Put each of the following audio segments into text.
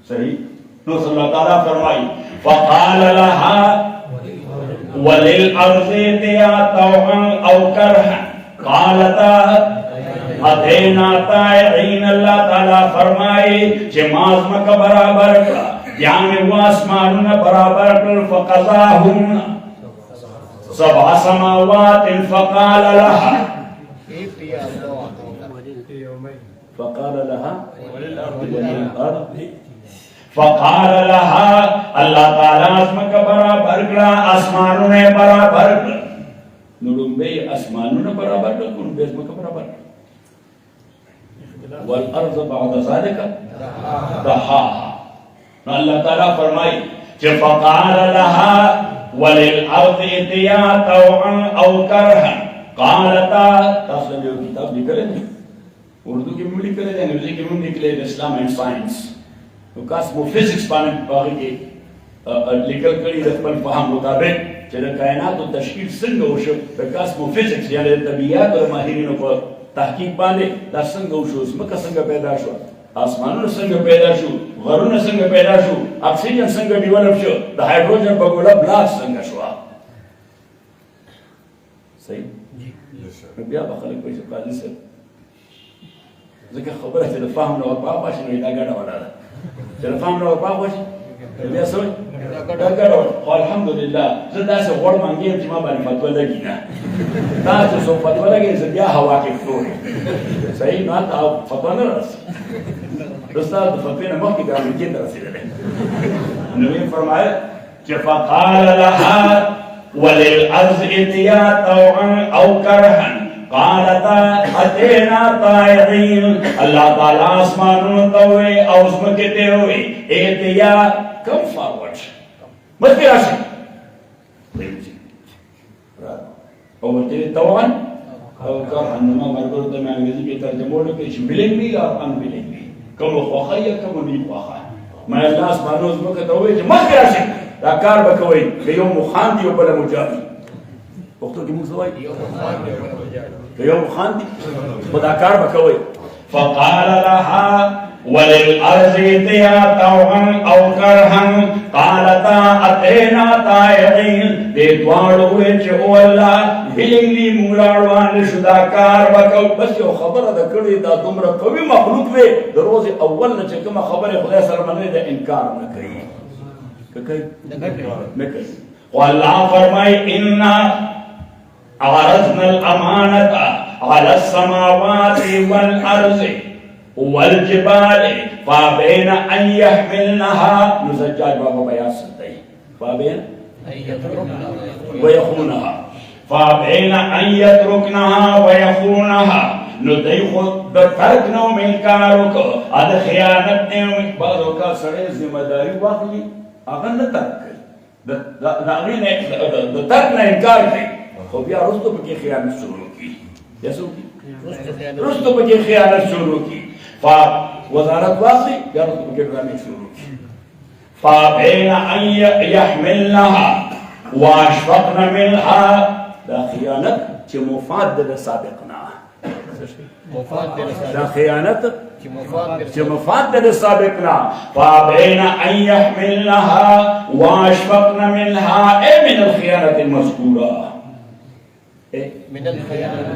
صحیح نو صلی اللہ تعالیٰ فرمائی فقال لها وللأرض ائتيا طوعا أو كرها قالتا اتینا طائعین. اللہ تعالیٰ فرمائی کہ مازمہ کا برابر کر یعنی وہ آسمانون برابر کر فقضاہن سبع سماوات فقال لها فقال لها اللہ تعالیٰ آسمان کا برابر کر آسمانون برابر کر نلوم بے آسمانون برابر کر کن بے آسمان کا برابر کر والارض بعد ذلك دحاها. اللہ تعالیٰ فرمائی کہ فقال لها وللارض ائتيا طوعا او كرها قالتا. تاسو یو کتاب لیکلے ہیں اردو کې مې لیکلے دي انګریزي کې مې لیکلے دي اسلام اینڈ ساينس نو کاسمو فزکس باندې باغی کې لیکل کړي د خپل فهم مطابق چې د کائناتو تشکیل څنګه وشو د کاسمو فزکس یعنی د طبیعت او ماهرینو په تحقیق باندې دا څنګه وشو ځمکه څنګه پیدا شو آسمانونه څنګه پیدا شو غرونه څنګه پیدا شو اکسیجن څنګه ډیولپ شو د هایدروجن په ګوله بلاک څنګه شو صحیح بیا به خلک وایي چې قاضي صاحب ځکه خبره چې د فهم نه ورپاخ شي نو دا ګډه ولا ده چې د فهم نه ورپاخ شي بیا څه دا ګډه خو الحمدلله زه داسې غوړ مانګیم چې ما باندې فتوا لګي نه دا چې څوک فتوا لګي زه بیا هوا کې فلورم صحیح نو هلته فتوا نه راسي استاد د فتوې نه مخکې ګرامرکي ته رسېدلی نو یې فرمایل چې فقال لها وللارض ائتيا طوعا او كرها قالتا اتینا طائعین. اللہ تعالیٰ آسمانوں توئے او ازمکتے ہوئے ائتیا کم فارورڈ مجھے راشی او تیرے طوعا او کرها نما مرگل تو میں انگریزی کے ترجمہ لکے willingly or unwillingly کم خواخا یا کم نہیں خواخا میں اللہ آسمانوں ازمکتے ہوئے مجھے راشی دا کار بکوئی کہ یوم مخان دی و بلا مجاہی وقتو کی مکسوائی یوم خان دی خدا کار بکوئی فقال لها وللارض ائتيا طوعا او كرها قالتا اتينا طائعين. دے دواړو وې چې او الله willingly موږ راوړل شو دا کار وکړو. بس یو خبره ده کړې دا دومره قوي مخلوق دی د ورځې اول نه چې کومه خبره خدای سره منلې ده انکار نه کوي نه کوي. والله فرمای انا عرضنا الامانة على السماوات والارض والجبال فابين ان يحملنها. نزجاج بابا بیان سنتائی فابين ويخونها فابين ان يتركنها ويخونها. نو دی خود د ترک نو ملکارو کو اد خیانت نه بعضو کا سړی ذمہ داری واخلي هغه نه ترک کوي د هغې نه د ترک نه انکار کوي خو بیا رستو پکې خیانت شروع کی رستو پکې خیانت شروع کی وزارت واخلي بیا رستو پکې ډرامې شروع کی فابین ان یحملنها واشفقن منها. دا خیانت چې مفاد د سابق نه دا خیانت چې مفاد د سابق نه فابین ان یحملنها واشفقن منها ای من الخیانت المذکوره من الخيانة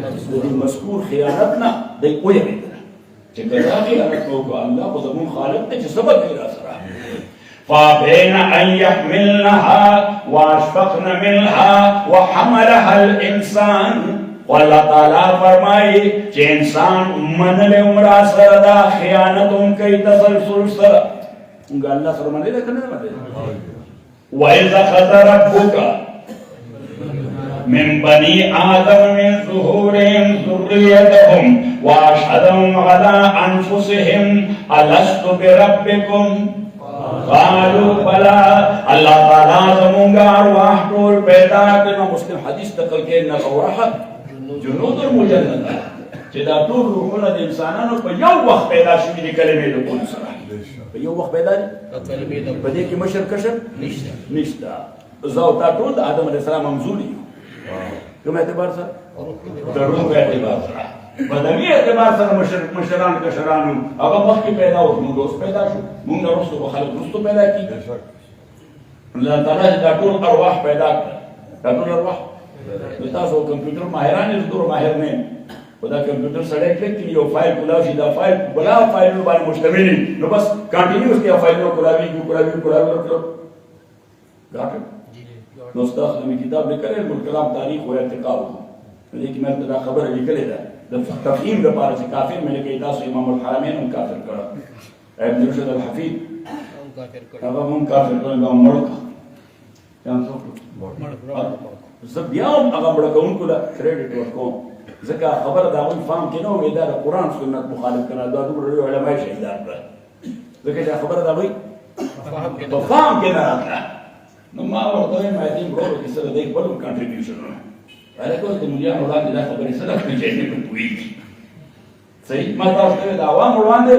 المذكور خيانتنا دي قوية بيتنا چکتا خیانت کو اللہ کو زمون خالق تے چھ سبب دیرا سرا فابین ان يحملنها واشفقن منها وحملها الانسان. واللہ تعالیٰ فرمائی چھ انسان من لے عمرہ سردا خیانت ان کئی تسلسل سرا انگا اللہ سر من لے کرنے دے وَإِذَا خَذَ رَبُّكَ من بني آدم من ظهورهم ذريتهم وأشهدهم على أنفسهم ألست بربكم قالوا بلى. اللہ تعالیٰ زمونگا ارواح طول پیدا کرنا. مسلم حدیث تقل کے ان الارواح جنود المجندہ چدا طول روحونا دی انسانانو پا یو وقت پیدا شوی دی کلمه دو کون سرا پا یو وقت پیدا دی پا دیکی مشر کشر نشتا زاوتا طول آدم علیہ السلام ممزولی کم اعتبار سر؟ در روح اعتبار سر بدوي اعتبار سره مشران کشرانو هغه مخکې پیدا اوس موږ اوس پیدا شو موږ نه وروسته به خلک وروسته پیدا کېږي الله تعالی دا ټول ارواح پیدا کړه دا ټول ارواح نو تاسو کمپیوټر ماهران یې دور ماهر نه خو دا کمپیوټر سړی کلیک کړي یو فایل کولاوي دا فایل بلا فایلونو باندې مشتمل نو بس کانټینیوس کې فایلونو کولاوي نو استاد می کتاب لیکلی کلام تاریخ او ارتقاء لیکن مې دا خبره لیکلې ده د تفهیم لپاره چې کافر مې لیکي تاسو امام الحرمین هم کافر کړه ابن رشد الحفید هغه هم کافر کړه نو مړ زه بیا هم هغه مړ کوونکو له کریډټ ورکوم ځکه خبره دا وایي فهم کې نه وي دا د قرآن سنت مخالف کړه دا دومره لوی علما شهیدان کړه ځکه دا خبره دا وایي په فهم کې نه راغله نو ما ورته وایم I think ورو کې سره د خپل کنټریبیوشن هغه د مليانو وړاندې دا خبرې سره کوي چې نه پوهېږي صحیح ما تاسو ته د عوامو وړاندې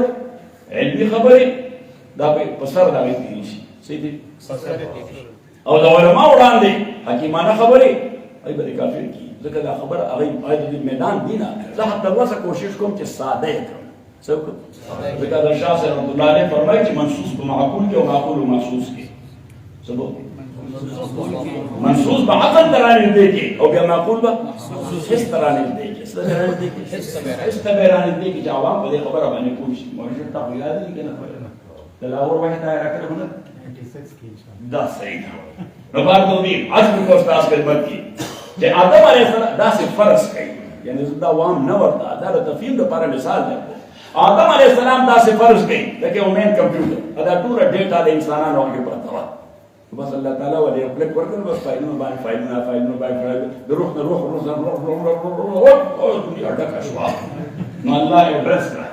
علمي خبرې دا په سر دا وایي شي صحیح دي او د علماء وړاندې حکیمانه خبرې ای به کافر کی ځکه دا خبره هغه د میدان دینه زه حتی اوسه کوشش کوم چې ساده یې کړم څوک ځکه د شاه صاحب رحمت الله علیه فرمایي چې منصوص په معقول کې او معقول منصوص کې سبب منصوص بعقل ترانه دې کې او بیا معقول به حس ترانه دې کې څه ترانه دې کې حس ترانه دې کې چې عوام په دې خبره باندې پوه شي مرشد ته یاد دي کنه د لاهور واحد راکړه هونه 86 کې دا صحیح نو بارو دې اصل کو استاد خدمت کی چې آدم علیه السلام دا څه فرض کوي یعنی دا وام نه ورته دا د تفهیم لپاره مثال دی آدم علیه السلام دا څه فرض کوي لکه اومن کمپیوټر دا ټول ډیټا د انسانانو هغه پرته و بس الله تعالی ولې خپل ورکړ بس فایلونه باندې د روح نه روح او دنیا ډکه شوه نو الله یې درس کړه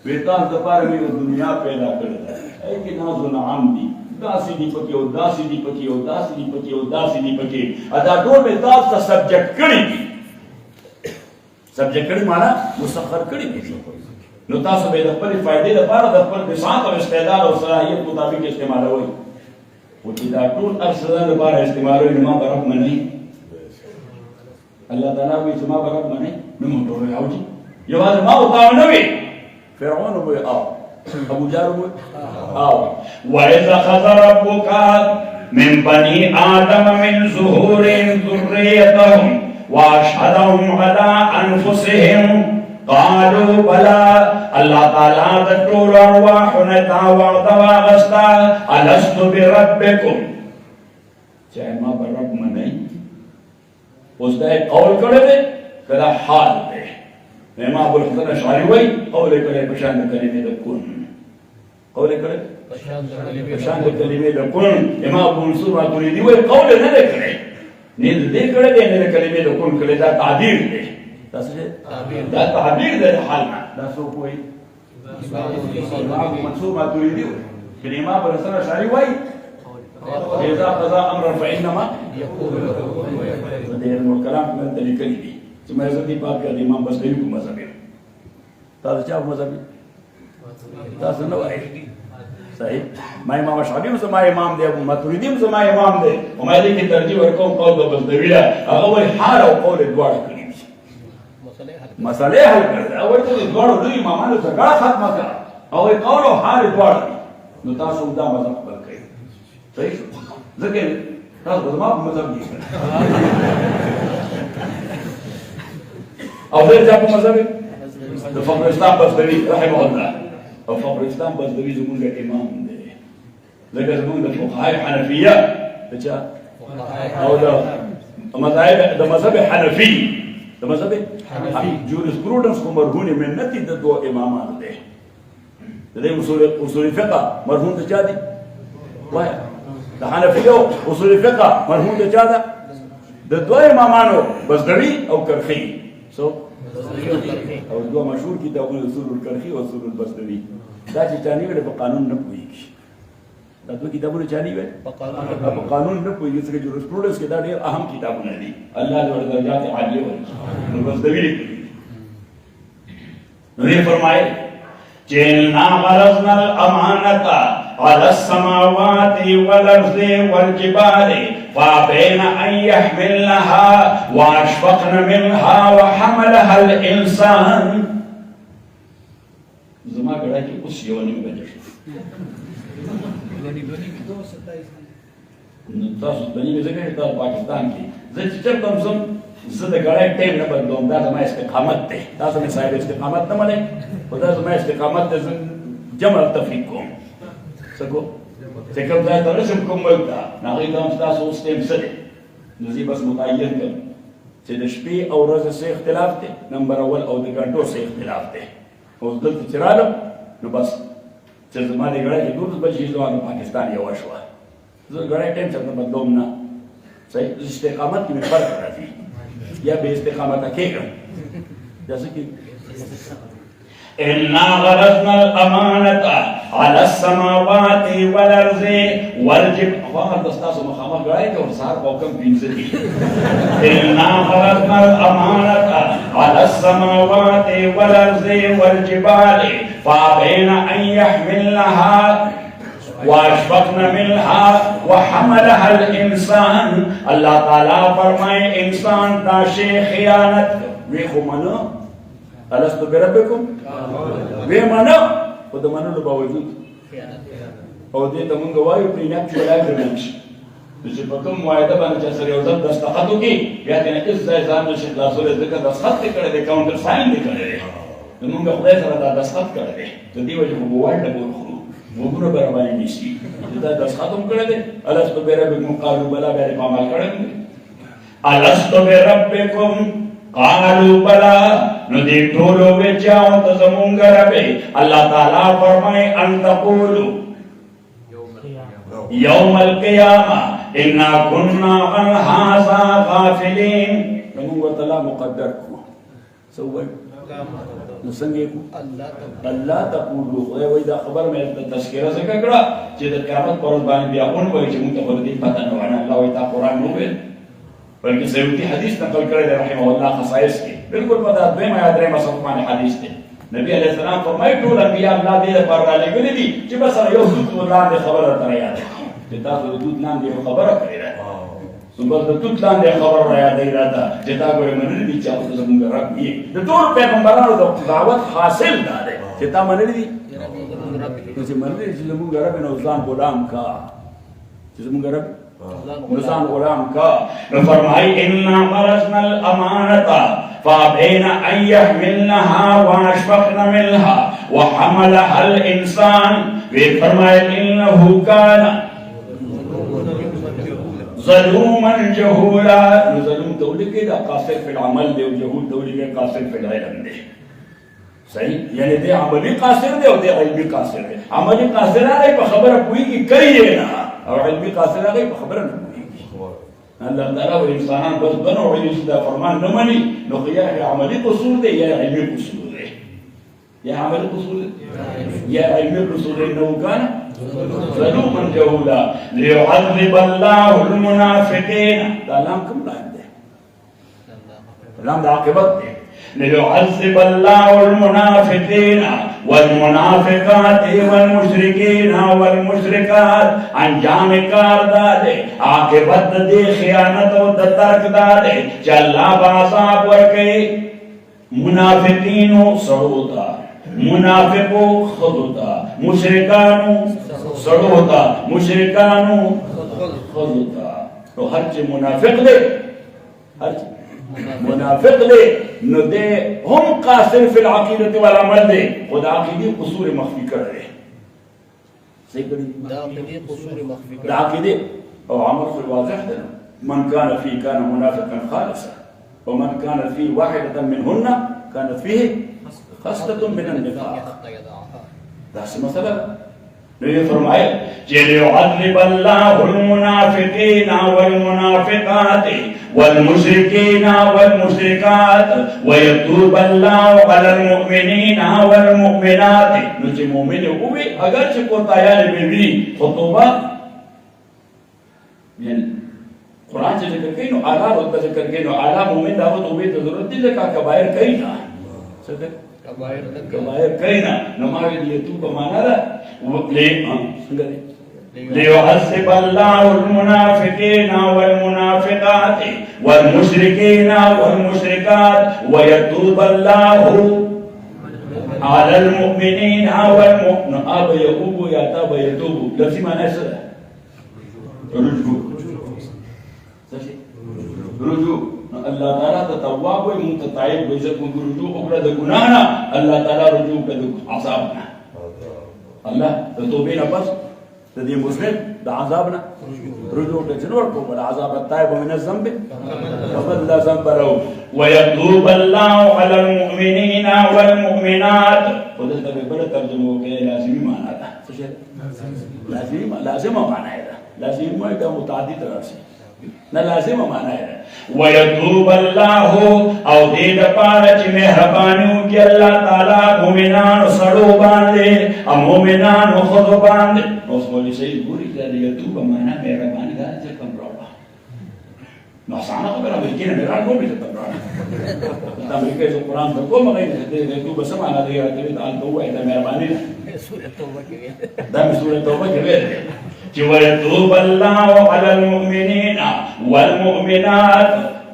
ویتان د پاره مې دنیا پیدا کړې ده ای کې ناز و نعم دي داسې دي پکې او داسې دي پکې او داسې دي پکې او داسې دي پکې دا ټول مې تاسو ته سبجیکټ کړي دي سبجیکټ کړي معنا مسخر کړي دي نو تاسو به د خپل فائدې لپاره د خپل بساط او استعداد او صلاحیت مطابق استعمالوي او چې دا ټول ارشدان لپاره استعمالوي نو ما برب مني الله تعالی وي چې ما برب مني نو موږ ټول راوځي یوازې ما او تا نه وي فرعون وي ابو جهل وإذ أخذ ربك من بني آدم من ظهورهم ذريتهم وأشهدهم على أنفسهم قالوا بلى الله تعالى د ټول ارواحونه دا وعده واغسته الست بربکم چې ما به رب منئ اوس دا قول کړی دی که دا حال دی امام ابو الحسن اشعری وایي قول یې کړی په شان د کلمې د کن قول یې کړی په شان د کلمې د کن امام ابو منصور ماتریدي وایي قول یې نه دی کړی نه دې کړی دی نه د کلمې د کن کړی دا تعبیر دی دا تعبیر دی د حال نه دا څوک وایي امام ابو منصور ماتریدي وایي چې امام ابو الحسن اشعری وایي اذا قضى امرا فانما يقول له كن فيكون دې نو کلام په دې لیکلي دي چې مې زدي پاک د امام بسری په مذهب تاسو چا مذهب تاسو نو وایي صحیح ما امام اشعری هم زما امام دی ابو ماتریدي هم زما امام دی او مې دې کې ترجیح ورکوم قول د بسری هغه وایي حال او قول دواړه کړی مسئله حل کړل او ورته دواړو دوی امامانو څنګه ختمه کړه او قول او حال دواړه نو تاسو دا مذهب خپل کړئ صحیح ځکه تاسو زما په مذهب کې او دې ځکه مذهب د فقر اسلام بسری رحمه الله او فقر اسلام بسری زموږ امام دی لکه زموږ د فقهای حنفیه او د مذهب حنفي د مذهب حنفي جورسپروډنس کو مرهون منتی د دوه امامان دی د اصول فقه مرهون د چا دی وای د حنفیو اصول فقه مرهون د چا ده د دوه امامانو بزدوی او کرخی سو او دوه مشهور کتابونه اصول الکرخی او اصول البزدوی دا چې چانی ویل په قانون نه پوهیږي دا دوه کتابونه چانی ویل په قانون نه پوهیږي چې جورسپروډنس کې دا ډېر اهم کتابونه دي الله دې درجات عالیه ورکړي نو بزدوی نو یې فرمایي چې نا غرضنا الامانه على السماوات والأرض والجبال فأبين أن يحملنها وأشفقن منها وحملها الإنسان. زما ګړه کې اوس یو نیم بجې شو. نو تاسو د نیمې ځکه چې تاسو پاکستان کې زه چې چېرته هم ځم زه د ګړی ټایم نه بدلوم. دا زما استقامت دی. تاسو مې صاحب استقامت نه منئ خو دا زما استقامت دی. زه جمع تفریق کوم څه کوم چې کوم ځای ته رسم کوم ملک ته نو هغوی ته هم ستاسو اوس ټایم څه دی نو زه بس متعین کړم چې د شپې او ورځې څه اختلاف دی نمبر اول او د غنټو څه اختلاف دی. اوس دلته چې رالم نو بس چې زما د ګړی کې 12 بجې شوه نو پاکستان یوه شوه. زه ګړی ټایم چېرته بدلوم نه. صحیح استقامت کې مې فرق راځي یا بې استقامته کېږم یا څه کېږم. إنا غرضنا الأمانة على السماوات والأرض والجبال. فقط استاسو مخامخ ګړی کې او سهار به کم پنځه دي. إنا غرضنا الأمانة على السماوات والأرض والجبال فأبين أن يحملنها واشفقن منها وحملها الإنسان. اللہ تعالیٰ فرمائے انسان دا شی خیانت وی خو منو الستو بربکم وی منو خو د منلو باوجود او دې ته مونږ وایو پریناکچوال اګریمنټ چې په کوم معاهده باندې چې سره یو ځل دستخط وکړي بیا ترې هېڅ ځای ځان نشي خلاصولی ځکه دستخط یې کړی دی کاونټر ساین یې کړی دی نو مونږ خدای سره دا دستخط کړی دی د دې وجې خو به وایډ ډبول خورو وګړو برابر نشي دا دستخط هم کړی دی الستو بربکم قالوا بلا بیا یې په عمل کړی دی الستو بربکم قالوا بلا نو دې ټولو وچاو ته زمونږ رب الله تعالی فرمایي ان تقولوا يوم القيامة إنا كنا عن هذا غافلين. نمو وتلا مقدر کو سوى نسنگے کو اللہ تقولوا خدای وای دا خبر مې تذکرہ څنګه کړه چې د قیامت پر ورځ باندې بیا اون وای چې موږ ته ور دي پته نه وانه الله وای تا قرآن نو ویل بلکې سیوطي حدیث نقل کړی دی رحمه الله خصائص کې بالکل په دا دویمه یا درېمه صفحه باندې حدیث دی. نبی علیہ السلام فرمایي ټول انبیاء الله دې لپاره رالېږلي دي چې بس یو دود ولاندې خبره ترې یاد چې تاسو د دود لاندې یو خبره کړې ده نو بس د دود لاندې خبره را یادوي راته چې تا ګورې منلي دي چې هغه زموږ رب یې د ټولو پیغمبرانو د دعوت حاصل دا دی چې تا منلي دي نو چې منلي دي چې زموږ رب نو ځان غلام کا چې زموږ رب نظام غلام کا نو فرمائی انا غرضنا الامانة فابین ان يحملنها واشفقن منها وحملها الانسان وی فرمائی انہو کانا ظلوما جہولا. ظلوم تولی کے دا قاصر فی العمل دے و جہول تولی کے قاصر فی العلم دے. صحیح یعنی دے عملی قاصر دے و دے علمی قاصر دے. عملی قاصر آگئی پا خبر کوئی کی کریے نا اور علمی قاصر آگئی پا خبر نہ کوئی کی. اللہ تعالیٰ و انسانان بس بنو علمی صدا فرمان نمانی نو یا عملی قصور دے یا علمی قصور دے. یا عملی قصور دے یا علمی قصور دے. انہو کانا ظلوما جہولا لیعذب اللہ المنافقین. دا لام کم لائم دے لام دا عاقبت دے. ليعذب الله المنافقين والمنافقات والمشركين والمشركات. انجام کار دادے عاقبت دے خیانت و ترک دادے چې الله بعذاب ورکړي منافقینو سړوتا منافقو خذوتا مشرکانو سړوتا مشرکانو خذوتا. تو هر چې منافق دے هر منافق دے نو دے ہم قاصر فی العقیدت والعمل دے خود عقیدی قصور مخفی کر رہے صحیح کری دا عقیدی او عمل فی الواضح دے. من کان فی کان منافقا خالصا ومن کان فی واحدتا منہن کانت فیہ خصلة من النفاق. دا سی مسئلہ نبی فرمائے ليعذب الله المنافقين والمنافقات والمشركين والمشركات ويتوب الله على المؤمنين والمؤمنات. نو چې مؤمن وي اگر چې کوتاهیان به وي خطوبه یعنی قرآن چې ذکر کوي نو اعلی رتبه ذکر کوي نو اعلی مؤمن دا توبې ته ضرورت دي ځکه کبایر کوي نه څه کبایر کوي نه نو ما وی یتوب معنا ده څنګه دی ليعذب الله المنافقين والمنافقات والمشركين والمشركات ويتوب الله على المؤمنين والمؤمنات. اب يؤوب يتاب يتوب لفظي معناه ايش؟ رجوع. الله تعالی ته تواب وي متطيب وي ځکه رجوع وکړه د ګناه نه، الله تعالی رجوع کړه د عذاب نه. الله د توبې نه پس د دې مسلم د عذاب نه رجوع کړه چې نور کوم العذاب التائب من الذنب فقد لا ذنب له ويتوب الله على المؤمنين والمؤمنات. ودلته به بل ترجمه وکړي لازمي معنا ده. څه شي؟ لازمه معنا ده. لازمه ده متعدد راشي نه لازمه معنا ده. ويتوب الله او دې د پاره چې مهرباني وکړي الله تعالی مؤمنانو سړو باندې او مؤمنانو خود باندې. اوس مولوي سید ګوري چې د یتوب معنا مهرباني ده چې کوم راوړه نو څنګه خبره وکړي نه مراد کوم څه ته راوړه د امریکا د قران د کومه غي د یتوب څه معنا دی چې تعالی توبه ده مهرباني ده سوره توبه کې دا سوره توبه کې چې ويتوب الله على المؤمنين والمؤمنات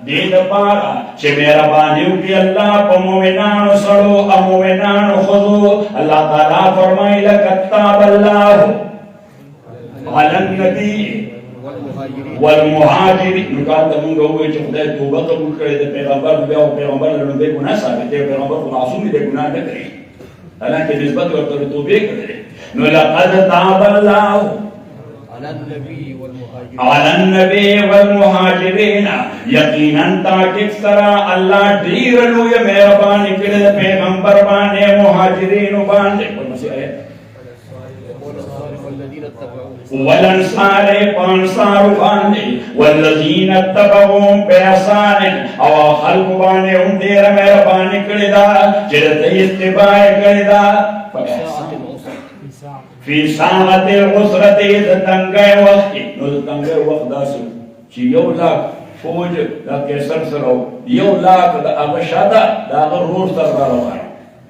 دې لپاره چې مهرباني وکړي الله په مؤمنانو سره او مؤمنانو خذو. الله تعالی فرمایي كتاب الله على النبي والمهاجرين. نو کار ته موږ وایو چې خدای توبه قبول کړي د پیغمبر بیا او پیغمبر له دې ګناه ثابت دی، پیغمبر معصوم دی، ګناه نه کوي، حالانکه نسبت ورته توبه کړي. نو لقد تاب الله على النبي والمهاجرين يقينا تاكد سرا الله ډیر لوی مهرباني کړي د پیغمبر باندې مهاجرین باندې. والانصار پانصار باندې والذین اتبعوهم بإحسان او خلق باندې هم ډیر مهرباني کړي دا چې د اتباع کړي دا فی ساعت العسرة د تنګي وخت. نو د تنګي وخت داسې چې 1 لاک فوج د کیسر سره 1 لاک د هغه شاته د هغه رور سره روان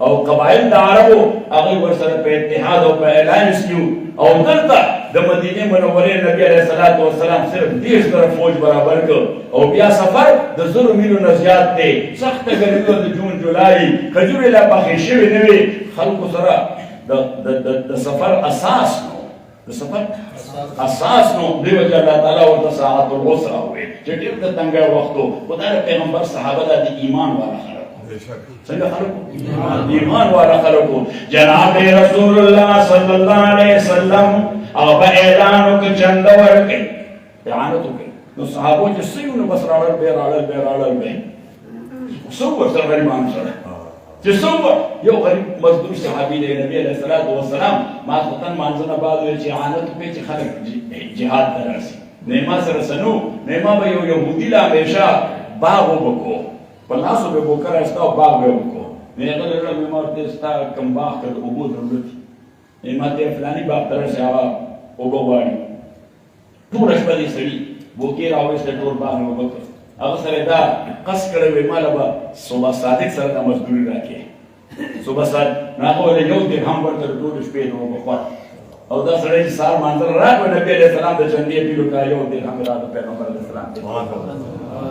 او قبایل د عربو هغه ورسره په اتحاد او په الانس کیو. او دلته د مدینه منورې نبی علیه الصلاۃ والسلام صرف 10 طرف فوج برابر کړ او بیا سفر د 0 میلو نه زیات دی. سخت ګرمي د جون جولای کجوري لا پخې شوی نه وي. خلکو سره د سفر اساس نو د سفر اساس نو دیو چې الله تعالی ورته ساعت العسره وي چې ډېر د تنګي وختو خدای پیغمبر صحابه د ایمان والا خلک څنګه خلکو ایمان والا خلکو. جناب رسول الله صلی الله علیه وسلم او په اعلان وکړ چند ورکړي اعلان وکړي. نو صحابه چې سيونه بس راړل به څو ورسره ایمان سره چې څو یو غریب مزدور صحابي دی نبی علیه الصلاۃ والسلام ما ختن مانځنه بعد چې اعلان وکړي چې خلک جهاد ته راشي. نیما سره سنو نیما به یو يهودي لا همیشه باغ وبکو په لاسو به وکړای استا باغ به وکړو. نه هغه له مې ستا کم باغ ته وګو ضرورت نیما ته فلاني باغ تر شاوه وګواري ټول شپه دې سړي وګي راوېست ټول باغ وکړ. هغه سره دا قص کړی وي مالا به صبح صادق سره د مزدوري راکړي صبح صادق نه هغه ولې یو درهم ورته ټول شپې نو وکړ. او دا سړی چې سهار مانځل راغی نبی علیه السلام د چندې پیلو کا یو درهم راغی پیغمبر علیه السلام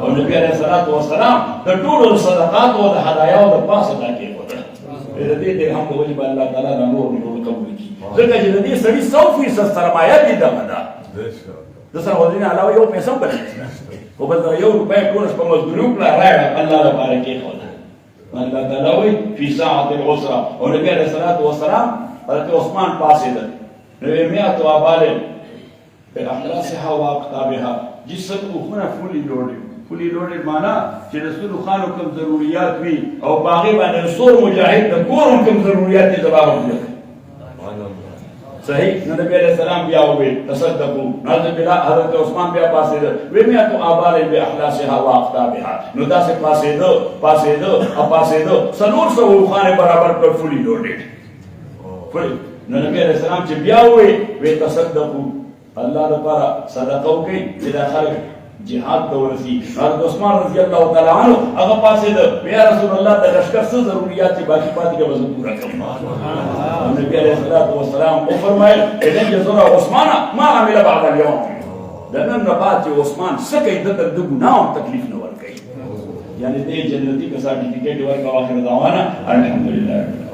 او نبی علیه السلام د ټولو صدقات او د هدایاو د پاسه دا کې وکړه. د دې درهم په وجه باندې الله تعالی نور قبول کړي ځکه چې د دې سړي 100% سرمایه دې دغه ده. د سره ودینه علاوه یو پیسې هم بلل خو بل یو روپۍ ټول په مزدوري وکړه راغی الله لپاره کې خوده. الله تعالی وایي فی ساعة العسرة او نبی علیه السلام حضرت عثمان پاسېدل نو یې مئة آبال بالاحلاسها واقطابها جسد اخونه فولي لوډډ معنا چې رسول خان کوم ضرورت وي او باغی باندې رسول مجاهد د کور کوم ضرورت یې جواب ورکړي. صحیح. نبی علیہ السلام بیا وی تصدقوا حضرت عثمان بیا پاسېده وی مئة آبال باحلاسها واقطابها. نو داسې پاسېده څلور سوه خانې برابر کړ فولي لوډډ. نو نبی علیہ السلام چې بیا وی تصدقوا الله لپاره صدقه وکړي چې دا خلک جهاد ته ورسي. حضرت عثمان رضی الله تعالی عنہ هغه پاسېده یا رسول الله د لشکر څه ضرورت چې باقي پاتې کې وزن پورا کړم. نبی نبی علیہ الصلوۃ والسلام او فرمایل ان یزرا عثمان ما عمل بعد اليوم دنن بعد عثمان سکه د ګناو تکلیف نه ور کوي یعنی دې جنتی کا سرټیفیکیټ ورکا واخر دعوانا الحمدلله.